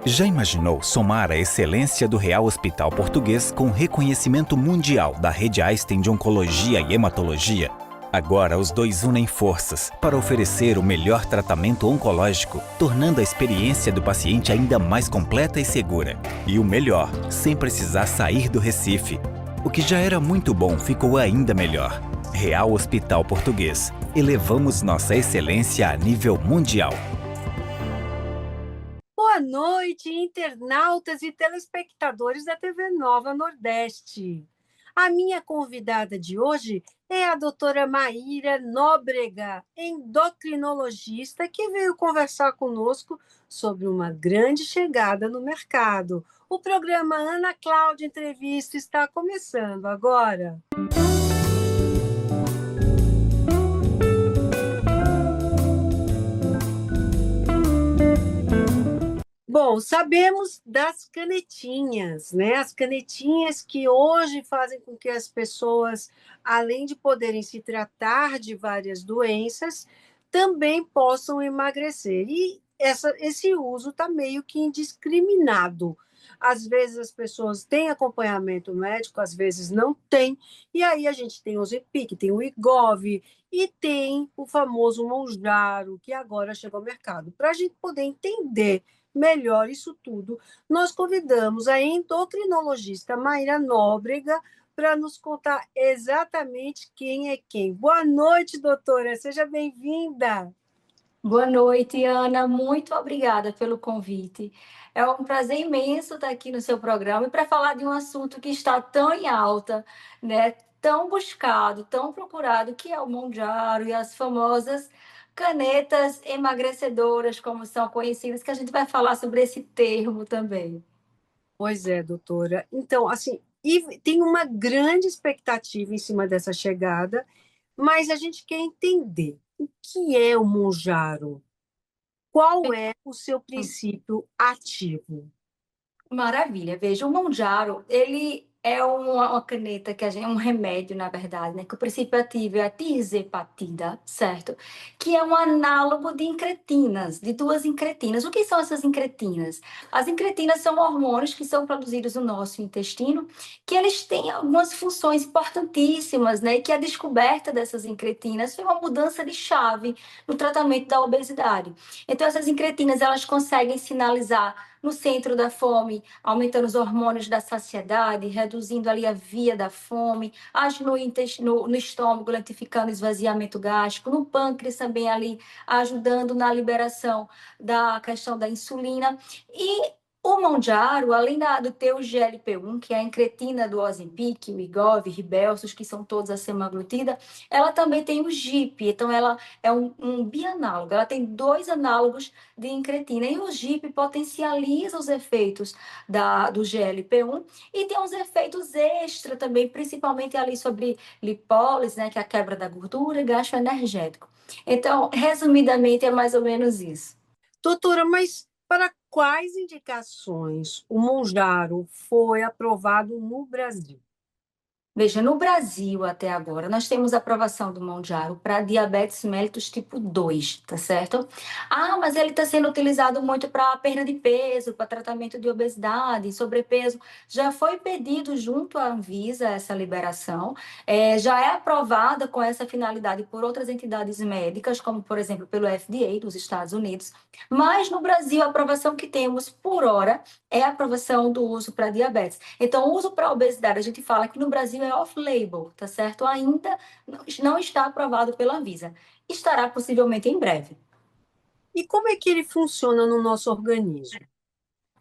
Já imaginou somar a excelência do Real Hospital Português com reconhecimento mundial da Rede Einstein de Oncologia e Hematologia? Agora os dois unem forças para oferecer o melhor tratamento oncológico, tornando a experiência do paciente ainda mais completa e segura. E o melhor, sem precisar sair do Recife. O que já era muito bom ficou ainda melhor. Real Hospital Português. Elevamos nossa excelência a nível mundial. Boa noite, internautas e telespectadores da TV Nova Nordeste. A minha convidada de hoje é a doutora Maíra Nóbrega, endocrinologista, que veio conversar conosco sobre uma grande chegada no mercado. O programa Ana Cláudia Entrevista está começando agora. Bom, sabemos das canetinhas, né? As canetinhas que hoje fazem com que as pessoas, além de poderem se tratar de várias doenças, também possam emagrecer. E esse uso está meio que indiscriminado. Às vezes as pessoas têm acompanhamento médico, às vezes não têm. E aí a gente tem o Ozempic, tem o Wegovy e tem o famoso Mounjaro, que agora chegou ao mercado. Para a gente poder entender melhor isso tudo, nós convidamos a endocrinologista Maíra Nóbrega para nos contar exatamente quem é quem. Boa noite, doutora, seja bem-vinda. Boa noite, Ana. Muito obrigada pelo convite. É um prazer imenso estar aqui no seu programa e para falar de um assunto que está tão em alta, né? Tão buscado, tão procurado, que é o Mounjaro e as famosas canetas emagrecedoras, como são conhecidas, que a gente vai falar sobre esse termo também. Pois é, doutora. Então, assim, e tem uma grande expectativa em cima dessa chegada, mas a gente quer entender o que é o Mounjaro, qual é o seu princípio ativo. Maravilha. Veja, o Monjaro, ele é uma caneta que a gente, um remédio, na verdade, né? Que o princípio ativo é a tirzepatida, certo? Que é um análogo de incretinas, de duas incretinas. O que são essas incretinas? As incretinas são hormônios que são produzidos no nosso intestino, que eles têm algumas funções importantíssimas, né? E que a descoberta dessas incretinas foi uma mudança de chave no tratamento da obesidade. Então, essas incretinas, elas conseguem sinalizar no centro da fome, aumentando os hormônios da saciedade, reduzindo ali a via da fome, age no estômago, lentificando o esvaziamento gástrico, no pâncreas também ali, ajudando na liberação da questão da insulina. E o Mounjaro, além do ter o GLP-1, que é a incretina do Ozempic, o Wegovy, Rybelsus, que são todos a semaglutida, ela também tem o GIP, então ela é um bianálogo, ela tem dois análogos de incretina. E o GIP potencializa os efeitos do GLP-1 e tem uns efeitos extra também, principalmente ali sobre lipólise, né, que é a quebra da gordura, e gasto energético. Então, resumidamente, é mais ou menos isso. Doutora, mas para quais indicações o Mounjaro foi aprovado no Brasil? Veja, no Brasil até agora, nós temos aprovação do Mounjaro para diabetes mellitus tipo 2, tá certo? Ah, mas ele está sendo utilizado muito para perda de peso, para tratamento de obesidade, sobrepeso. Já foi pedido junto à Anvisa essa liberação, já é aprovada com essa finalidade por outras entidades médicas, como, por exemplo, pelo FDA dos Estados Unidos. Mas no Brasil, a aprovação que temos por hora é a aprovação do uso para diabetes. Então, o uso para obesidade, a gente fala que no Brasil é off-label, tá certo? Ainda não está aprovado pela Anvisa. Estará possivelmente em breve. E como é que ele funciona no nosso organismo?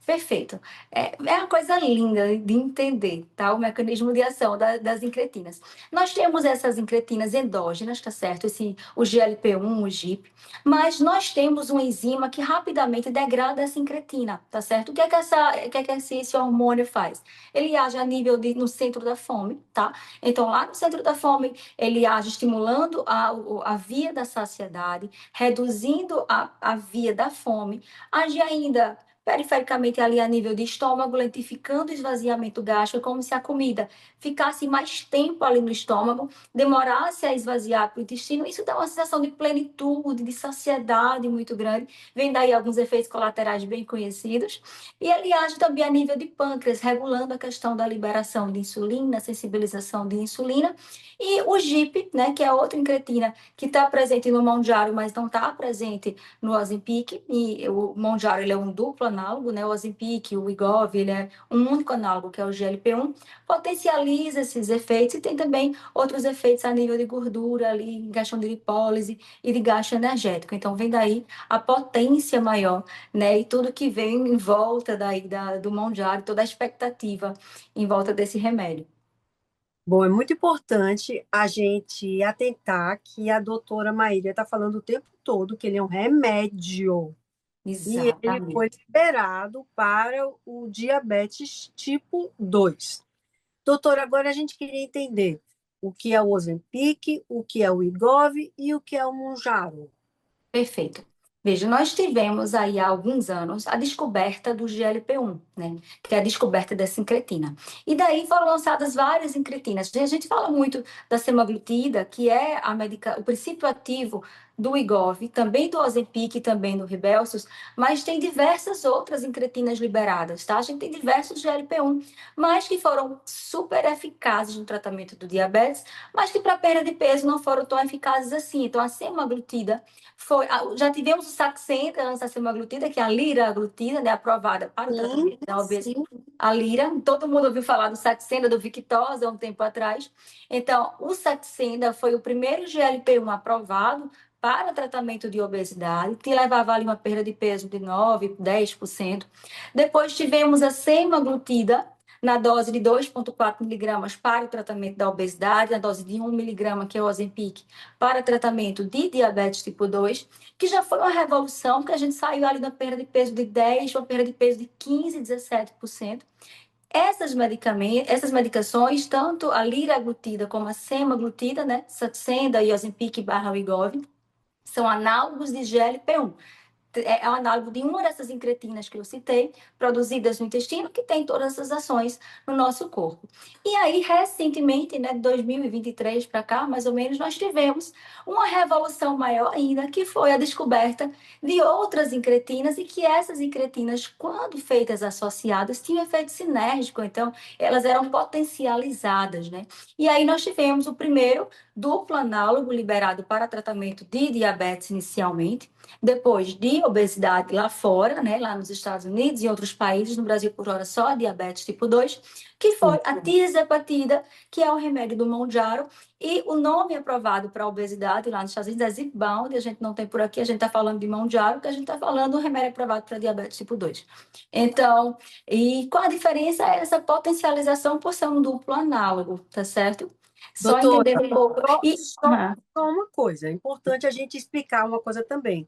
Perfeito. É uma coisa linda de entender, tá? O mecanismo de ação das incretinas. Nós temos essas incretinas endógenas, tá certo? O GLP-1, o GIP, mas nós temos uma enzima que rapidamente degrada essa incretina, tá certo? O que é que esse hormônio faz? Ele age a nível no centro da fome, tá? Então, lá no centro da fome, ele age estimulando a via da saciedade, reduzindo a via da fome, age ainda perifericamente ali a nível de estômago, lentificando o esvaziamento gástrico, como se a comida ficasse mais tempo ali no estômago, demorasse a esvaziar para o intestino. Isso dá uma sensação de plenitude, de saciedade muito grande. Vem daí alguns efeitos colaterais bem conhecidos. E ele age também a nível de pâncreas, regulando a questão da liberação de insulina, sensibilização de insulina. E o GIP, né, que é outra incretina que está presente no Mounjaro, mas não está presente no Ozempic. E o Mounjaro, ele é um duplo análogo, né? O Ozempic, o Wegovy, ele é um único análogo, que é o GLP-1, potencializa esses efeitos e tem também outros efeitos a nível de gordura ali, em questão de lipólise e de gasto energético. Então, vem daí a potência maior, né? E tudo que vem em volta daí do Mounjaro, toda a expectativa em volta desse remédio. Bom, é muito importante a gente atentar que a doutora Maíra está falando o tempo todo que ele é um remédio e ele foi Exatamente. liberado para o diabetes tipo 2. Doutora, agora a gente queria entender o que é o Ozempic, o que é o Wegovy e o que é o Mounjaro. Perfeito. Veja, nós tivemos aí há alguns anos a descoberta do GLP-1, né? Que é a descoberta da sincretina. E daí foram lançadas várias incretinas. A gente fala muito da semaglutida, que é o princípio ativo do Wegovy, também do Ozempic, também do Rybelsus, mas tem diversas outras incretinas liberadas, tá? A gente tem diversos GLP-1, mas que foram super eficazes no tratamento do diabetes, mas que para perda de peso não foram tão eficazes assim. Então, a semaglutida já tivemos o Saxenda antes da semaglutida, que é a liraglutida, né, aprovada para o Sim, tratamento da obesidade. sim. A lira, todo mundo ouviu falar do Saxenda, do Victoza, há um tempo atrás. Então, o Saxenda foi o primeiro GLP-1 aprovado para tratamento de obesidade, que levava ali uma perda de peso de 9, 10%. Depois tivemos a semaglutida, na dose de 2,4 miligramas para o tratamento da obesidade, na dose de 1 miligrama, que é o Ozempic, para tratamento de diabetes tipo 2, que já foi uma revolução, que a gente saiu ali da perda de peso de 10, uma perda de peso de 15, 17%. Essas medicações, tanto a liraglutida como a semaglutida, né, Saxenda e Ozempic barra Wegovy, são análogos de GLP-1. É um análogo de uma dessas incretinas que eu citei, produzidas no intestino, que tem todas essas ações no nosso corpo. E aí, recentemente, né, de 2023 para cá, mais ou menos, nós tivemos uma revolução maior ainda, que foi a descoberta de outras incretinas, e que essas incretinas, quando feitas associadas, tinham efeito sinérgico, então elas eram potencializadas, né? E aí nós tivemos o primeiro duplo análogo liberado para tratamento de diabetes inicialmente, depois de obesidade lá fora, né, lá nos Estados Unidos e outros países, no Brasil por hora só diabetes tipo 2, que foi a tirzepatida, que é o remédio do Mounjaro, e o nome aprovado para obesidade lá nos Estados Unidos é Zepbound, a gente não tem por aqui, a gente está falando de Mounjaro, que a gente está falando do remédio aprovado para diabetes tipo 2. Então, e qual a diferença é essa potencialização por ser um duplo análogo, tá certo? Só Doutora, entender um pouco. só uma coisa, é importante a gente explicar uma coisa também,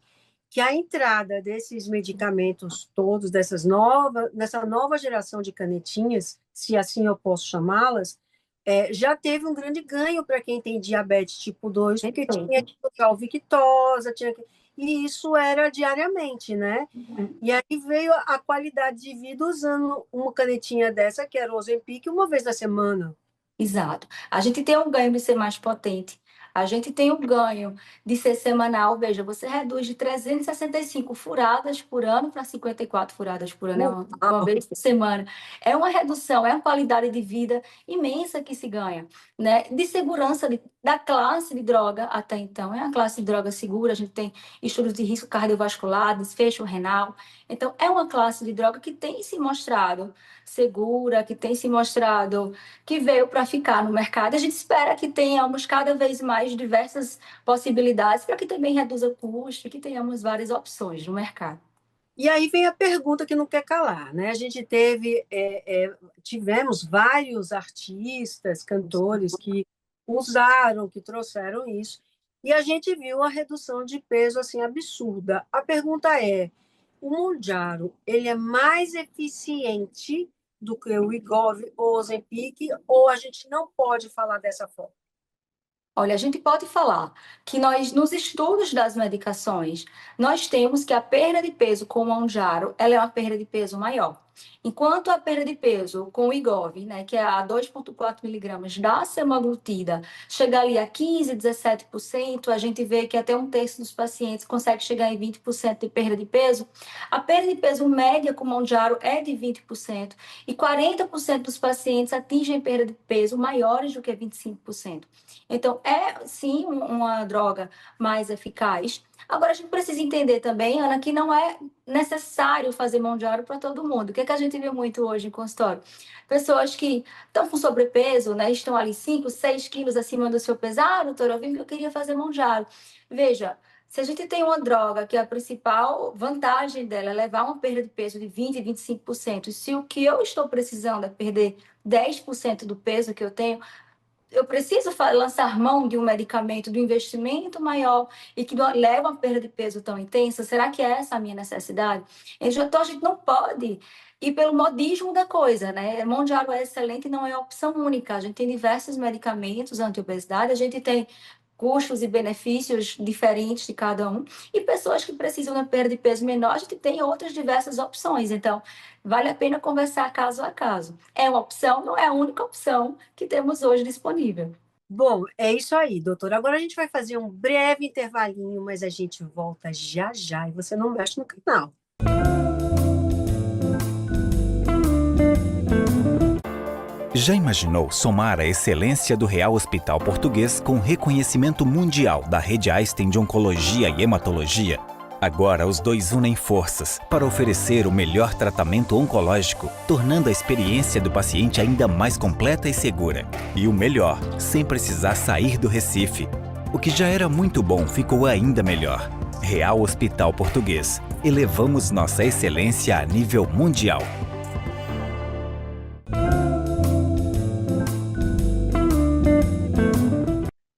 que a entrada desses medicamentos todos, nessa nova geração de canetinhas, se assim eu posso chamá-las, já teve um grande ganho para quem tem diabetes tipo 2, porque tinha que usar o Victoza, e isso era diariamente, né? E aí veio a qualidade de vida usando uma canetinha dessa, que era o Ozempic, uma vez na semana. Exato. A gente tem um ganho de ser mais potente. A gente tem um ganho de ser semanal. Veja, você reduz de 365 furadas por ano para 54 furadas por ano, é uma vez por semana. É uma redução, é uma qualidade de vida imensa que se ganha, né? De segurança da classe de droga até então. É uma classe de droga segura, a gente tem estudos de risco cardiovascular, desfecho renal. Então, é uma classe de droga que tem se mostrado segura, que tem se mostrado que veio para ficar no mercado. A gente espera que tenhamos cada vez mais diversas possibilidades para que também reduza o custo, que tenhamos várias opções no mercado. E aí vem a pergunta que não quer calar, né? A gente tivemos vários artistas, cantores que usaram, que trouxeram isso, e a gente viu a redução de peso assim absurda. A pergunta é: o Mounjaro, ele é mais eficiente do que o Wegovy ou o Ozempic, ou a gente não pode falar dessa forma? Olha, a gente pode falar que nós, nos estudos das medicações, nós temos que a perda de peso com o Mounjaro, ela é uma perda de peso maior. Enquanto a perda de peso com o Wegovy, né, que é a 2,4 miligramas da semaglutida, chega ali a 15, 17%, a gente vê que até um terço dos pacientes consegue chegar em 20% de perda de peso. A perda de peso média com o Mounjaro é de 20% e 40% dos pacientes atingem perda de peso maiores do que 25%. Então, é sim uma droga mais eficaz. Agora, a gente precisa entender também, Ana, que não é necessário fazer mão de aro para todo mundo. O que, é que a gente vê muito hoje em consultório? Pessoas que estão com sobrepeso, né? Estão ali 5, 6 quilos acima do seu peso. Ah, doutora, eu vim que eu queria fazer mão de aro. Veja, se a gente tem uma droga que a principal vantagem dela é levar uma perda de peso de 20, 25%, e se o que eu estou precisando é perder 10% do peso que eu tenho, eu preciso lançar mão de um medicamento, de um investimento maior e que leva a uma perda de peso tão intensa? Será que é essa a minha necessidade? Então, a gente não pode ir pelo modismo da coisa, né? Mão de água é excelente e não é opção única. A gente tem diversos medicamentos anti-obesidade, a gente tem custos e benefícios diferentes de cada um, e pessoas que precisam de uma perda de peso menor, a gente tem outras diversas opções. Então, vale a pena conversar caso a caso. É uma opção, não é a única opção que temos hoje disponível. Bom, é isso aí, doutor. Agora a gente vai fazer um breve intervalinho, mas a gente volta já já e você não mexe no canal. Já imaginou somar a excelência do Real Hospital Português com reconhecimento mundial da Rede Einstein de Oncologia e Hematologia? Agora os dois unem forças para oferecer o melhor tratamento oncológico, tornando a experiência do paciente ainda mais completa e segura. E o melhor, sem precisar sair do Recife. O que já era muito bom ficou ainda melhor. Real Hospital Português. Elevamos nossa excelência a nível mundial.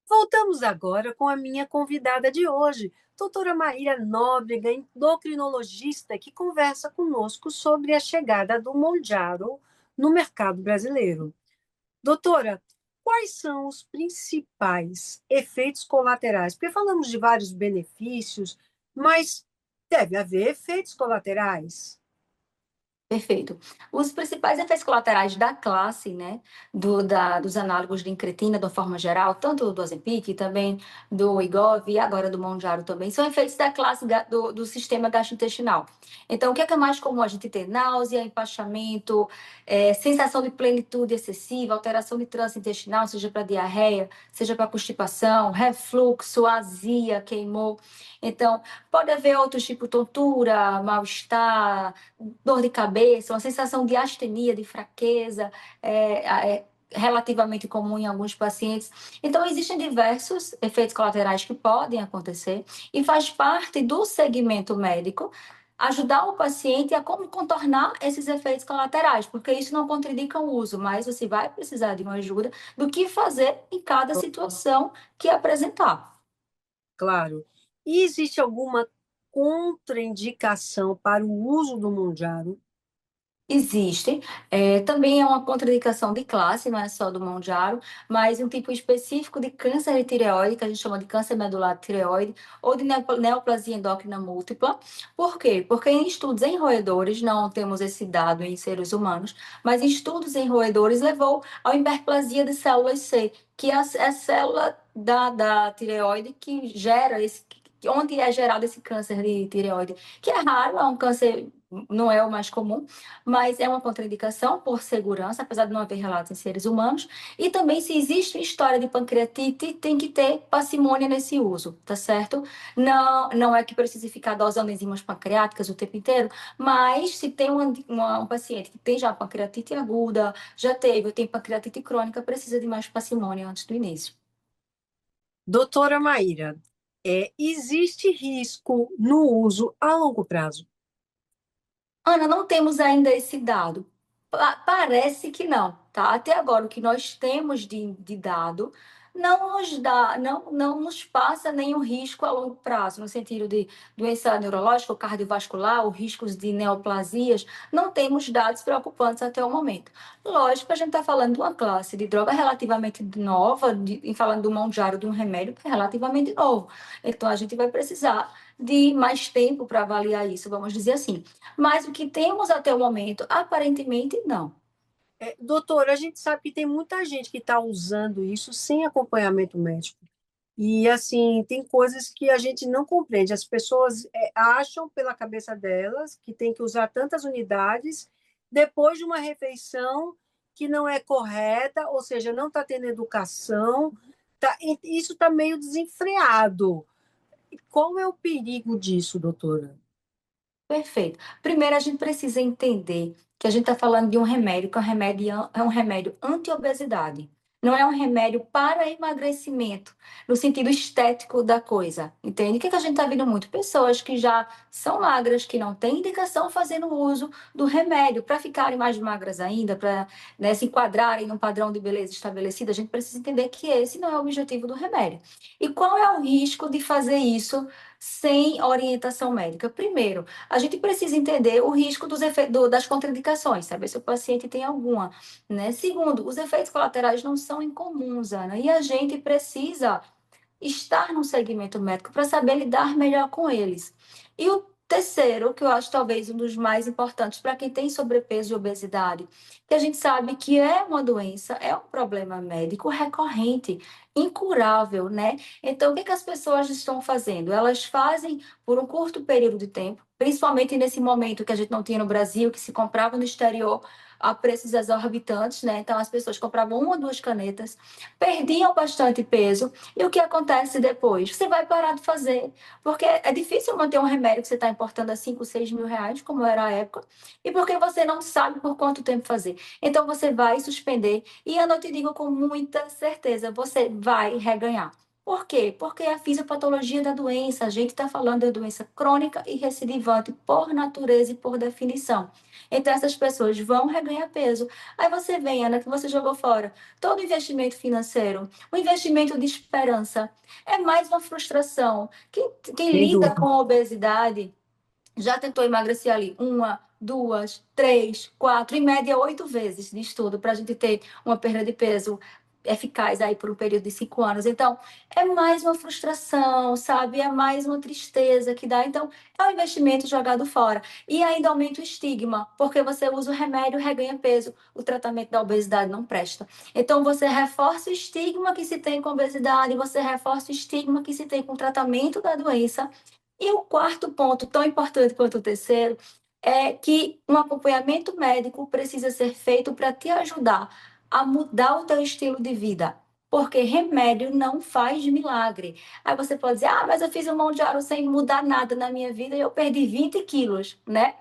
Voltamos agora com a minha convidada de hoje, doutora Maíra Nóbrega, endocrinologista, que conversa conosco sobre a chegada do Mounjaro no mercado brasileiro. Doutora, quais são os principais efeitos colaterais? Porque falamos de vários benefícios, mas deve haver efeitos colaterais. Perfeito. Os principais efeitos colaterais da classe, né, dos análogos de incretina, de uma forma geral, tanto do Ozempic, também do Wegovy e agora do Mounjaro também, são efeitos da classe do sistema gastrointestinal. Então, o que é mais comum? A gente ter náusea, empachamento, sensação de plenitude excessiva, alteração de trânsito intestinal, seja para diarreia, seja para constipação, refluxo, azia, queimou. Então, pode haver outros tipos, tontura, mal-estar, dor de cabeça, uma sensação de astenia, de fraqueza, relativamente comum em alguns pacientes. Então, existem diversos efeitos colaterais que podem acontecer e faz parte do segmento médico ajudar o paciente a como contornar esses efeitos colaterais, porque isso não contraindica o uso, mas você vai precisar de uma ajuda do que fazer em cada situação que apresentar. Claro. E existe alguma contraindicação para o uso do Mounjaro? Existe. Também é uma contraindicação de classe, não é só do Mounjaro, mas um tipo específico de câncer de tireoide, que a gente chama de câncer medular de tireoide, ou de neoplasia endócrina múltipla. Por quê? Porque em estudos em roedores, não temos esse dado em seres humanos, mas em estudos em roedores levou à hiperplasia de células C, que é a célula da tireoide que gera onde é gerado esse câncer de tireoide, que é raro, é um câncer, não é o mais comum, mas é uma contraindicação por segurança, apesar de não haver relatos em seres humanos. E também, se existe uma história de pancreatite, tem que ter parcimônia nesse uso, tá certo? Não é que precise ficar dosando enzimas pancreáticas o tempo inteiro, mas se tem um paciente que tem já pancreatite aguda, já teve, ou tem pancreatite crônica, precisa de mais parcimônia antes do início. Doutora Maíra, existe risco no uso a longo prazo? Ana, não temos ainda esse dado. Parece que não, tá? Até agora, o que nós temos de dado não nos passa nenhum risco a longo prazo, no sentido de doença neurológica ou cardiovascular, ou riscos de neoplasias. Não temos dados preocupantes até o momento. Lógico que a gente está falando de uma classe de droga relativamente nova, falando do Mounjaro, de um remédio que é relativamente novo. Então, a gente vai precisar de mais tempo para avaliar isso, vamos dizer assim. Mas o que temos até o momento, aparentemente, não. Doutora, a gente sabe que tem muita gente que está usando isso sem acompanhamento médico. E, assim, tem coisas que a gente não compreende. As pessoas acham pela cabeça delas que tem que usar tantas unidades depois de uma refeição que não é correta, ou seja, não está tendo educação. Isso está meio desenfreado. Qual é o perigo disso, doutora? Perfeito. Primeiro, a gente precisa entender que a gente está falando de um remédio, que é um remédio anti-obesidade. Não é um remédio para emagrecimento, no sentido estético da coisa. Entende? O que a gente está vendo muito? Pessoas que já são magras, que não têm indicação fazendo uso do remédio para ficarem mais magras ainda, para, né, se enquadrarem num padrão de beleza estabelecido. A gente precisa entender que esse não é o objetivo do remédio. E qual é o risco de fazer isso sem orientação médica? Primeiro, a gente precisa entender o risco dos efeitos das contraindicações, saber se o paciente tem alguma, né? Segundo, os efeitos colaterais não são incomuns, Ana, e a gente precisa estar no segmento médico para saber lidar melhor com eles. E o terceiro, que eu acho talvez um dos mais importantes para quem tem sobrepeso e obesidade, que a gente sabe que é uma doença, é um problema médico recorrente, incurável, né? Então, o que as pessoas estão fazendo? Elas fazem por um curto período de tempo, principalmente nesse momento que a gente não tinha no Brasil, que se comprava no exterior a preços exorbitantes, né? Então, as pessoas compravam uma ou duas canetas, perdiam bastante peso, e o que acontece depois? Você vai parar de fazer, porque é difícil manter um remédio que você está importando a 5, 6 mil reais, como era a época, e porque você não sabe por quanto tempo fazer. Então, você vai suspender, e eu não te digo com muita certeza, você vai reganhar. Por quê? Porque a fisiopatologia da doença, a gente está falando da doença crônica e recidivante por natureza e por definição. Então, essas pessoas vão reganhar peso. Aí você vem, Ana, que você jogou fora todo investimento financeiro, o investimento de esperança. É mais uma frustração. Quem Sem lida com dúvida. a obesidade já tentou emagrecer ali uma, duas, três, quatro, em média 8 vezes de estudo para a gente ter uma perda de peso eficaz aí por um período de 5 anos. Então, é mais uma frustração, sabe? É mais uma tristeza que dá. Então, é um investimento jogado fora. E ainda aumenta o estigma, porque você usa o remédio, reganha peso. O tratamento da obesidade não presta. Então, você reforça o estigma que se tem com obesidade, você reforça o estigma que se tem com o tratamento da doença. E o quarto ponto, tão importante quanto o terceiro, é que um acompanhamento médico precisa ser feito para te ajudar a mudar o teu estilo de vida. Porque remédio não faz milagre. Aí você pode dizer, ah, mas eu fiz um monte de hora sem mudar nada na minha vida e eu perdi 20 quilos, né?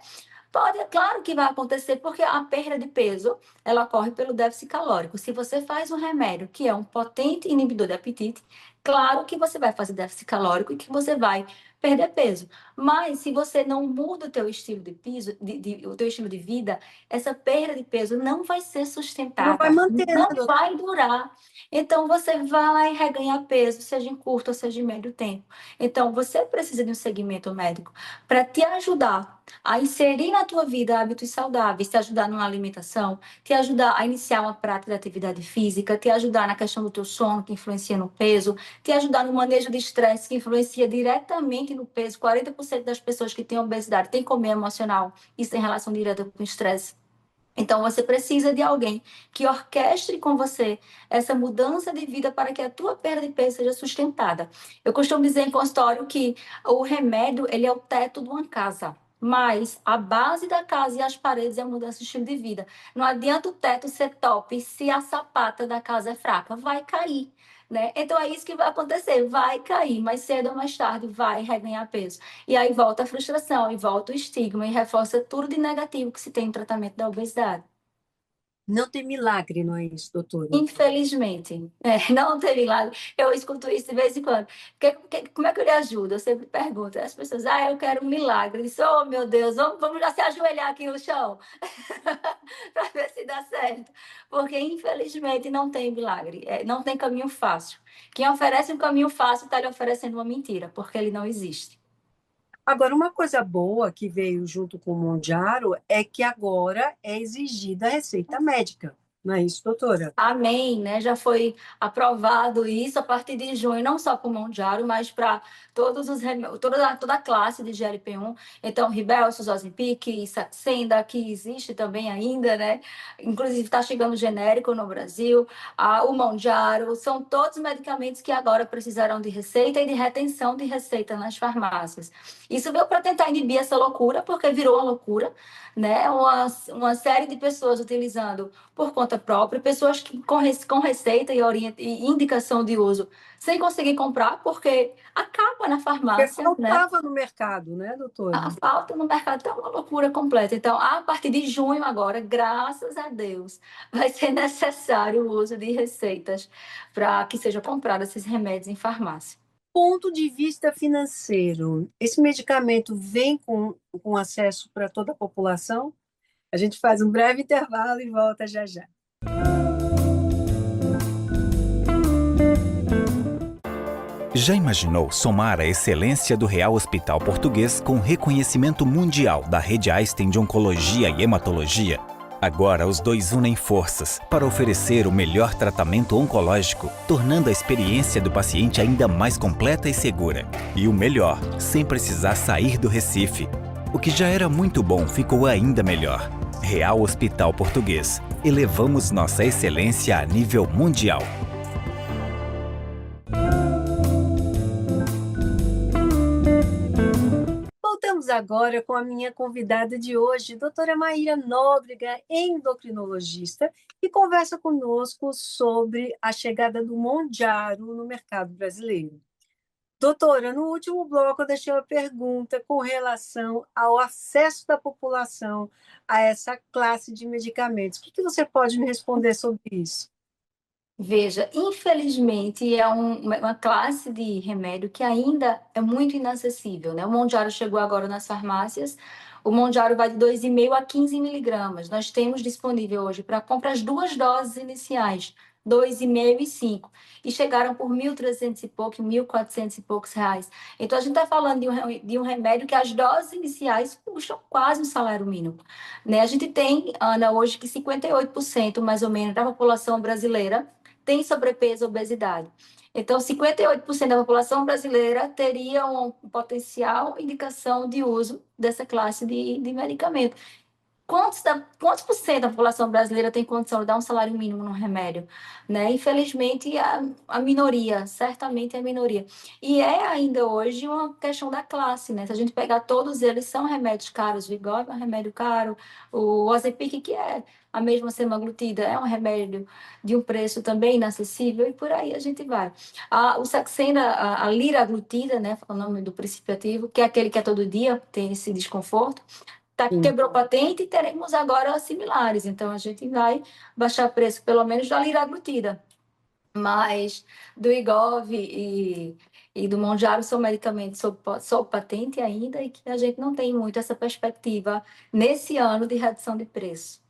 Pode, é claro que vai acontecer, porque a perda de peso, ela ocorre pelo déficit calórico. Se você faz um remédio que é um potente inibidor de apetite, claro que você vai fazer déficit calórico e que você vai perder peso. Mas se você não muda o teu estilo de piso, o teu estilo de vida, essa perda de peso não vai ser Não vai sustentada, manter, né, não doutora? vai durar. Então você vai reganhar peso, seja em curto ou seja em médio tempo. Então você precisa de um segmento médico para te ajudar a inserir na tua vida hábitos saudáveis, te ajudar numa alimentação, te ajudar a iniciar uma prática de atividade física, te ajudar na questão do teu sono, que influencia no peso, te ajudar no manejo de estresse, que influencia diretamente no peso. 40% das pessoas que têm obesidade têm comer emocional, isso tem relação direta com o estresse. Então, você precisa de alguém que orquestre com você essa mudança de vida para que a tua perda de peso seja sustentada. Eu costumo dizer em consultório que o remédio, ele é o teto de uma casa, mas a base da casa e as paredes é a mudança de estilo de vida. Não adianta o teto ser top se a sapata da casa é fraca, vai cair. Né? Então é isso que vai acontecer, vai cair, mais cedo ou mais tarde vai reganhar peso. E aí volta a frustração, e volta o estigma, e reforça tudo de negativo que se tem no tratamento da obesidade. Não tem milagre, não é isso, doutora? Infelizmente, não tem milagre. Eu escuto isso de vez em quando. Como é que eu lhe ajudo? Eu sempre pergunto. As pessoas, eu quero um milagre. Eu disse, oh, meu Deus, vamos já se ajoelhar aqui no chão para ver se dar certo, porque infelizmente não tem milagre, não tem caminho fácil. Quem oferece um caminho fácil está lhe oferecendo uma mentira, porque ele não existe. Agora, uma coisa boa que veio junto com o Mondiaro é que agora é exigida a receita médica. Não é isso, doutora? Amém, né? Já foi aprovado isso a partir de junho, não só para o Mão Diário, mas para toda a classe de GLP-1. Então, Ribelsus, Ozempic, Saxenda, que existe também ainda, né? Inclusive está chegando genérico no Brasil, o Mão Diário, são todos medicamentos que agora precisarão de receita e de retenção de receita nas farmácias. Isso veio para tentar inibir essa loucura, porque virou uma loucura, né? Uma série de pessoas utilizando por conta própria, pessoas que com receita e indicação de uso sem conseguir comprar, porque acaba na Porque farmácia, né? faltava no mercado, né, doutora? A falta no mercado está uma loucura completa. Então, a partir de junho agora, graças a Deus, vai ser necessário o uso de receitas para que sejam comprados esses remédios em farmácia. Ponto de vista financeiro, esse medicamento vem com acesso para toda a população? A gente faz um breve intervalo e volta já já. Já imaginou somar a excelência do Real Hospital Português com reconhecimento mundial da rede Einstein de Oncologia e Hematologia? Agora os dois unem forças para oferecer o melhor tratamento oncológico, tornando a experiência do paciente ainda mais completa e segura. E o melhor, sem precisar sair do Recife. O que já era muito bom ficou ainda melhor. Real Hospital Português. Elevamos nossa excelência a nível mundial. Voltamos agora com a minha convidada de hoje, doutora Maíra Nóbrega, endocrinologista, que conversa conosco sobre a chegada do Mondiaro no mercado brasileiro. Doutora, no último bloco eu deixei uma pergunta com relação ao acesso da população a essa classe de medicamentos. O que você pode me responder sobre isso? Veja, infelizmente é uma classe de remédio que ainda é muito inacessível, né? O Mondiaro chegou agora nas farmácias, o Mondiaro vai de 2,5 a 15 miligramas. Nós temos disponível hoje para comprar as duas doses iniciais, 2,5 e 5, e chegaram por 1.300 e pouco, 1.400 e poucos reais. Então a gente está falando de um remédio que as doses iniciais custam quase um salário mínimo, né? A gente tem, Ana, hoje que 58% mais ou menos da população brasileira tem sobrepeso e obesidade. Então, 58% da população brasileira teria um potencial indicação de uso dessa classe de medicamento. Quantos por cento da população brasileira tem condição de dar um salário mínimo no remédio? Né? Infelizmente, a minoria, certamente a minoria. E é ainda hoje uma questão da classe, né? Se a gente pegar todos eles, são remédios caros. O Wegovy é um remédio caro, o Ozempic, que é a mesma semaglutida, é um remédio de um preço também inacessível, e por aí a gente vai. O Saxenda, a liraglutida, né? O nome do princípio ativo, que é aquele que é todo dia, tem esse desconforto, quebrou patente e teremos agora similares. Então, a gente vai baixar o preço, pelo menos, da liraglutida. Mas do Wegovy e do Mondiaro são medicamentos sob patente ainda, e que a gente não tem muito essa perspectiva nesse ano de redução de preço.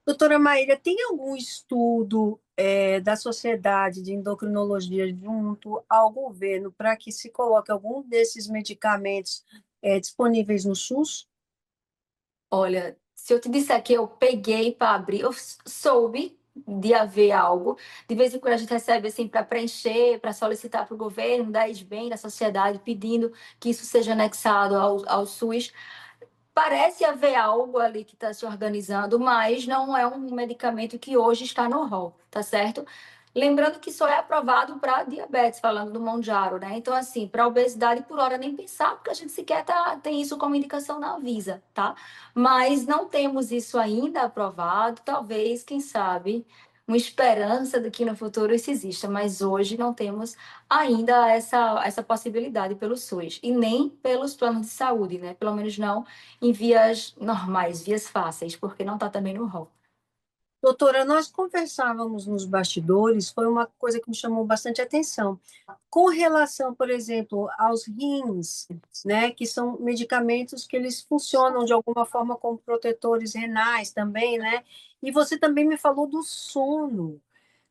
Doutora Maíra, tem algum estudo da Sociedade de Endocrinologia junto ao governo para que se coloque algum desses medicamentos disponíveis no SUS? Olha, se eu te disser que eu peguei para abrir, eu soube de haver algo. De vez em quando a gente recebe assim para preencher, para solicitar para o governo, da SBEM, da sociedade, pedindo que isso seja anexado ao SUS. Parece haver algo ali que está se organizando, mas não é um medicamento que hoje está no rol, tá certo? Lembrando que só é aprovado para diabetes, falando do Mondiaro, né? Então, assim, para obesidade, por hora, nem pensar, porque a gente sequer tem isso como indicação na Anvisa, tá? Mas não temos isso ainda aprovado, talvez, quem sabe, uma esperança de que no futuro isso exista, mas hoje não temos ainda essa possibilidade pelo SUS, e nem pelos planos de saúde, né? Pelo menos não em vias normais, vias fáceis, porque não está também no rol. Doutora, nós conversávamos nos bastidores, foi uma coisa que me chamou bastante atenção. Com relação, por exemplo, aos rins, né, que são medicamentos que eles funcionam de alguma forma como protetores renais também, né? E você também me falou do sono,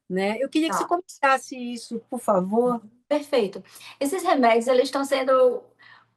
né? Eu queria que você Tá. comentasse isso, por favor. Perfeito. Esses remédios, eles estão sendo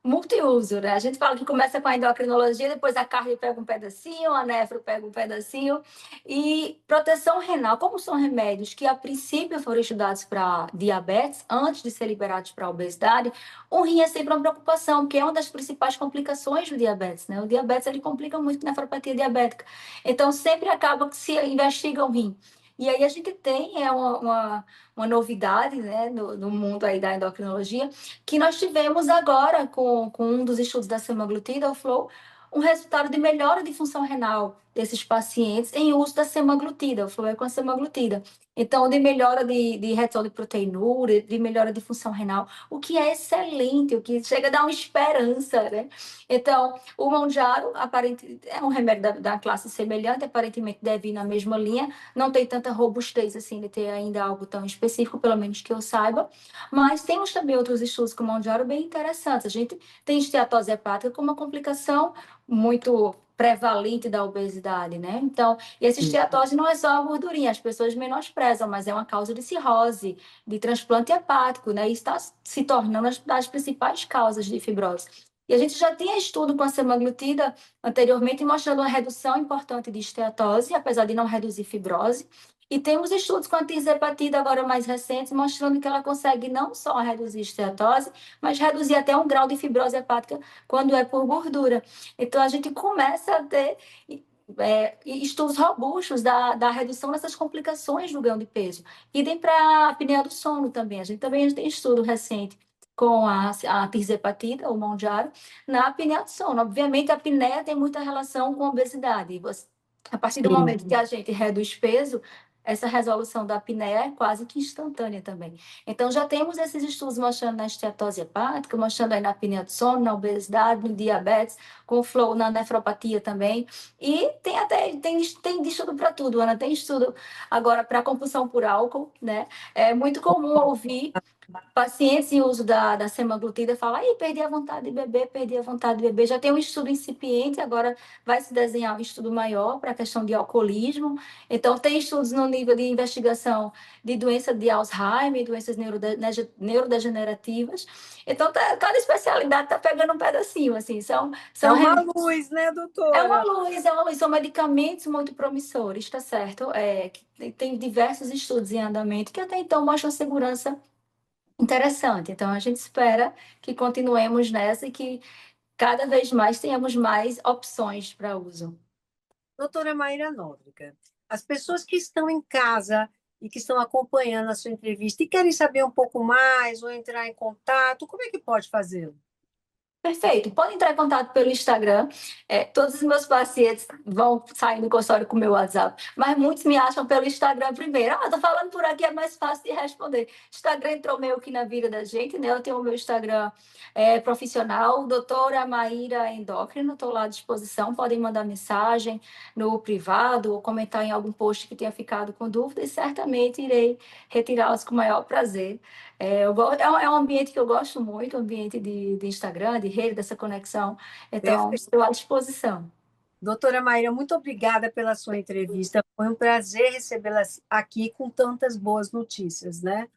multiuso, né? A gente fala que começa com a endocrinologia, depois a cardio pega um pedacinho, a nefro pega um pedacinho. E proteção renal, como são remédios que a princípio foram estudados para diabetes, antes de ser liberados para obesidade, o rim é sempre uma preocupação, porque é uma das principais complicações do diabetes, né? O diabetes, ele complica muito na nefropatia diabética. Então, sempre acaba que se investiga o rim. E aí a gente tem uma novidade, né, no mundo aí da endocrinologia, que nós tivemos agora com um dos estudos da semaglutida, o FLOW, um resultado de melhora de função renal desses pacientes em uso da semaglutida, o FLOW é com a semaglutida. Então, de melhora de redução de proteinúria, de melhora de função renal, o que é excelente, o que chega a dar uma esperança, né? Então, o Mounjaro, é um remédio da classe semelhante, aparentemente deve ir na mesma linha, não tem tanta robustez assim de ter ainda algo tão específico, pelo menos que eu saiba, mas temos também outros estudos com Mounjaro bem interessantes. A gente tem esteatose hepática como uma complicação muito prevalente da obesidade, né? Então, e essa esteatose não é só a gordurinha, as pessoas menosprezam, mas é uma causa de cirrose, de transplante hepático, né? E está se tornando das principais causas de fibrose. E a gente já tinha estudo com a semaglutida anteriormente mostrando uma redução importante de esteatose, apesar de não reduzir fibrose. E temos estudos com a tirzepatida agora mais recentes, mostrando que ela consegue não só reduzir esteatose, mas reduzir até um grau de fibrose hepática quando é por gordura. Então, a gente começa a ter estudos robustos da redução dessas complicações do ganho de peso. Idem para a apneia do sono também. A gente também tem estudo recente com a tirzepatida, o Mounjaro, na apneia do sono. Obviamente, a apneia tem muita relação com a obesidade. A partir do momento que a gente reduz peso, essa resolução da apneia é quase que instantânea também. Então, já temos esses estudos mostrando na esteatose hepática, mostrando aí na apneia do sono, na obesidade, no diabetes, com o flow na nefropatia também. E tem estudo para tudo, Ana. Tem estudo agora para compulsão por álcool, né? É muito comum ouvir pacientes em uso da semaglutida falam, aí perdi a vontade de beber, perdi a vontade de beber. Já tem um estudo incipiente, agora vai se desenhar um estudo maior para a questão de alcoolismo. Então, tem estudos no nível de investigação de doença de Alzheimer, doenças neurodegenerativas. Então, cada especialidade está pegando um pedacinho, assim. É uma luz, né, doutora? É uma luz. São medicamentos muito promissores, tá certo? Tem diversos estudos em andamento que até então mostram segurança interessante. Então, a gente espera que continuemos nessa e que cada vez mais tenhamos mais opções para uso. Doutora Maíra Nóbrega, as pessoas que estão em casa e que estão acompanhando a sua entrevista e querem saber um pouco mais ou entrar em contato, como é que pode fazê-lo? Perfeito. Pode entrar em contato pelo Instagram. Todos os meus pacientes vão sair do consultório com o meu WhatsApp, mas muitos me acham pelo Instagram primeiro. Tô falando por aqui, é mais fácil de responder. Instagram entrou meio que na vida da gente, né? Eu tenho o meu Instagram profissional, doutora Maíra Endócrino, estou lá à disposição. Podem mandar mensagem no privado ou comentar em algum post que tenha ficado com dúvida e certamente irei retirá-las com o maior prazer. É um ambiente que eu gosto muito, o ambiente de Instagram, de rede, dessa conexão. Então, Perfeito. estou à disposição. Doutora Maíra, muito obrigada pela sua entrevista. Foi um prazer recebê-la aqui com tantas boas notícias, né?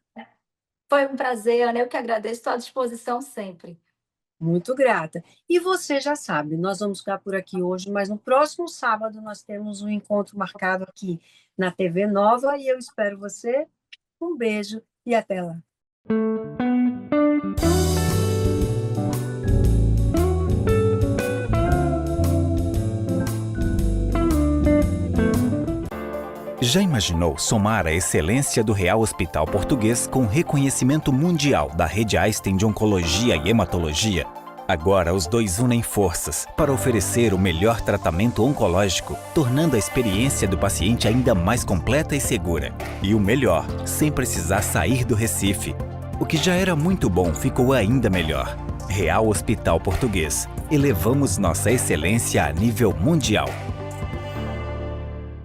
Foi um prazer, Ana. Eu que agradeço, estou à disposição sempre. Muito grata. E você já sabe, nós vamos ficar por aqui hoje, mas no próximo sábado nós temos um encontro marcado aqui na TV Nova e eu espero você. Um beijo e até lá. Já imaginou somar a excelência do Real Hospital Português com reconhecimento mundial da Rede Einstein de Oncologia e Hematologia? Agora os dois unem forças para oferecer o melhor tratamento oncológico, tornando a experiência do paciente ainda mais completa e segura. E o melhor, sem precisar sair do Recife. O que já era muito bom ficou ainda melhor. Real Hospital Português. Elevamos nossa excelência a nível mundial.